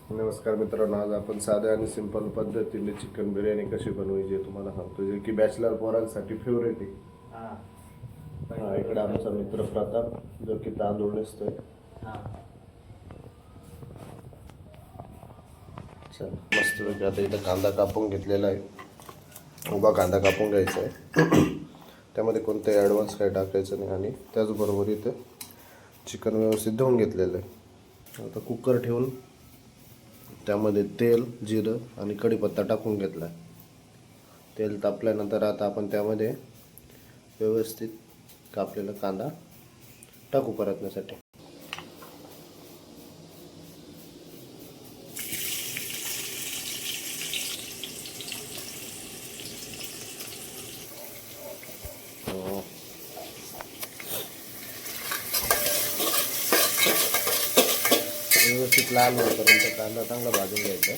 नमस्कार मित्रांनो, आज आपण साध्या आणि सिंपल पद्धतीने चिकन बिर्याणी कशी बनवायची हे तुम्हाला सांगतो, जे की बॅचलर पोरांसाठी फेवरेट आहे. इकडे आमचा मित्र प्रताप, जो की तांदूळ नेसतोय. चल मस्त पैकी आता इथं कांदा कापून घेतलेला आहे. उभा कांदा कापून घ्यायचा आहे. त्यामध्ये कोणते ॲडव्हान्स काही टाकायचं नाही. आणि त्याचबरोबर इथं चिकन व्यवस्थित धुवून घेतलेलं आहे. आता कुकर ठेवून त्यामध्ये तेल, जिरं आणि कढीपत्ता टाकून घेतला. तेल तापल्यानंतर आता आपण त्यामध्ये व्यवस्थित कापलेला कांदा टाकू परतण्यासाठी. व्यवस्थित लाल होईपर्यंत कांदा चांगला भाजून घ्यायचा.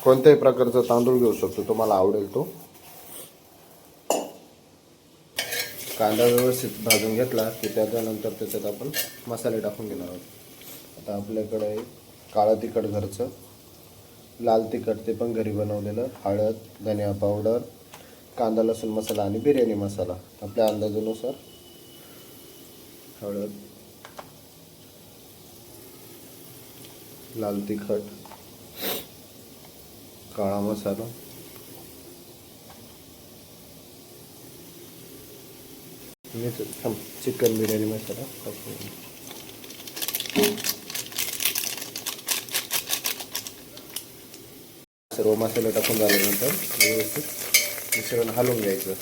कोणत्याही प्रकारचा तांदूळ घेऊ शकतो, तुम्हाला आवडेल तो. कांदा व्यवस्थित भाजून घेतला की त्याच्यानंतर त्याच्यात आपण मसाले टाकून घेणार आहोत. आता आपल्याकडे आहे काळं तिखट घरचं, लाल तिखट ते पण घरी बनवलेलं, हळद, धनिया पावडर, कांदा लसूण मसाला आणि बिर्याणी मसाला आपल्या अंदाजानुसार. हळद, लाल तिखट, काळा मसाला, चिकन बिर्याणी मसाला टाकून सर्व मसाले टाकून झाल्यानंतर व्यवस्थित मिश्रण हलवून घ्यायचं.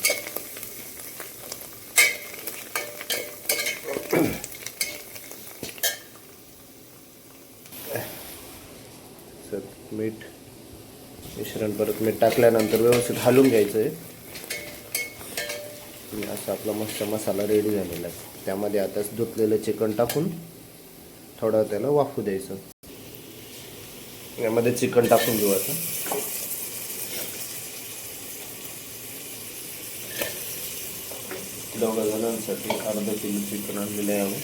मीठ, मिश्रण परत मीठ टाकल्यानंतर व्यवस्थित हलवून घ्यायचं आहे. असा आपला मस्त मसाला रेडी झालेला आहे. त्यामध्ये आता धुतलेलं चिकन टाकून थोडं त्याला वाफू द्यायचं. यामध्ये चिकन टाकून घेऊ. आता दोघा जणांसाठी अर्धा किलो चिकन आणलेलं आहे आम्ही.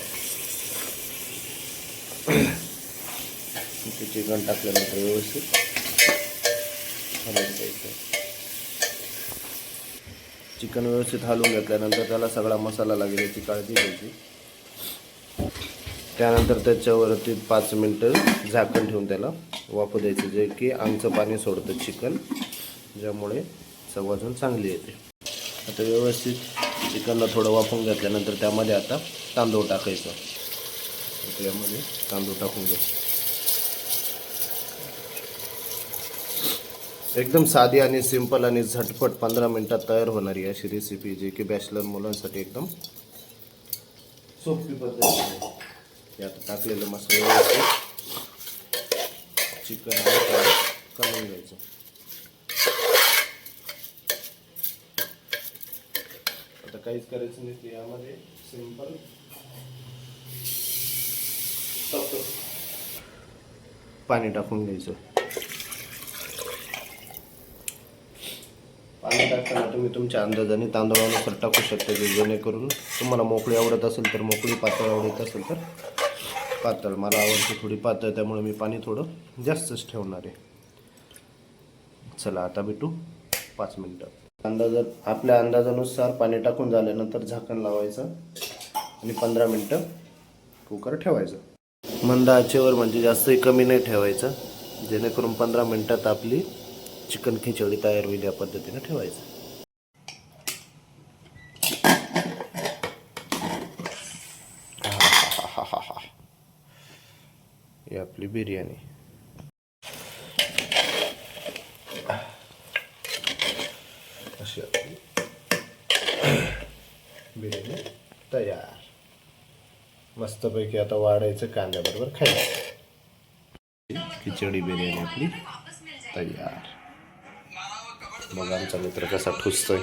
चिकन टाकल्यानंतर व्यवस्थित हलवून द्यायचं. चिकन व्यवस्थित हलवून घेतल्यानंतर त्याला सगळा मसाला लागेल याची काळजी घ्यायची. त्यानंतर त्याच्यावरती 5 मिनटं झाकण ठेवून त्याला वाफू द्यायचं, जे की अंगचं पाणी सोडतं चिकन, ज्यामुळे चव अजून चांगली येते. आता व्यवस्थित चिकनला थोडं वाफवून घेतल्यानंतर त्यामध्ये आता तांदूळ टाकायचं. त्यामध्ये तांदूळ टाकून घ्या. एकदम साधी आणि सिंपल आणि झटपट 15 मिनिटात तयार होणारी अशी रेसिपी, जी की बॅचलर मुलांसाठी एकदम सोपी पद्धत आहे. यात टाकलेलं मसाले चिकन काढून घ्यायचं. आता काहीच करायचं नाही, यामध्ये सिंपल पाणी टाकून घ्यायचं. पाणी टाकताना तुम्ही तुमच्या अंदाजाने तांदळानुसार टाकू शकता, जेणेकरून तुम्हाला मोकळी आवडत असेल तर मोकळी, पातळ आवडत असेल तर पातळ. मला आवडते थोडी पातळ, त्यामुळे मी पाणी थोडं जास्तच ठेवणार आहे. चला आता भेटू 5 मिनटं. आपल्या अंदाजानुसार पाणी टाकून झाल्यानंतर झाकण लावायचं आणि 15 मिनटं कुकर ठेवायचं. मंद आचेवर, म्हणजे जास्तही कमी नाही ठेवायचं, जेणेकरून 15 मिनटात आपली चिकन खिचडी तयार होईल. या पद्धतीने ठेवायचं. ही आपली बिर्याणी अशी आपली बिर्याणी तयार. मस्तपैकी आता वाढायचं, कांद्याबरोबर खायचं. खिचडी बिर्याणी आपली तयार. बघा आमचा मित्र कसा ठुसतोय.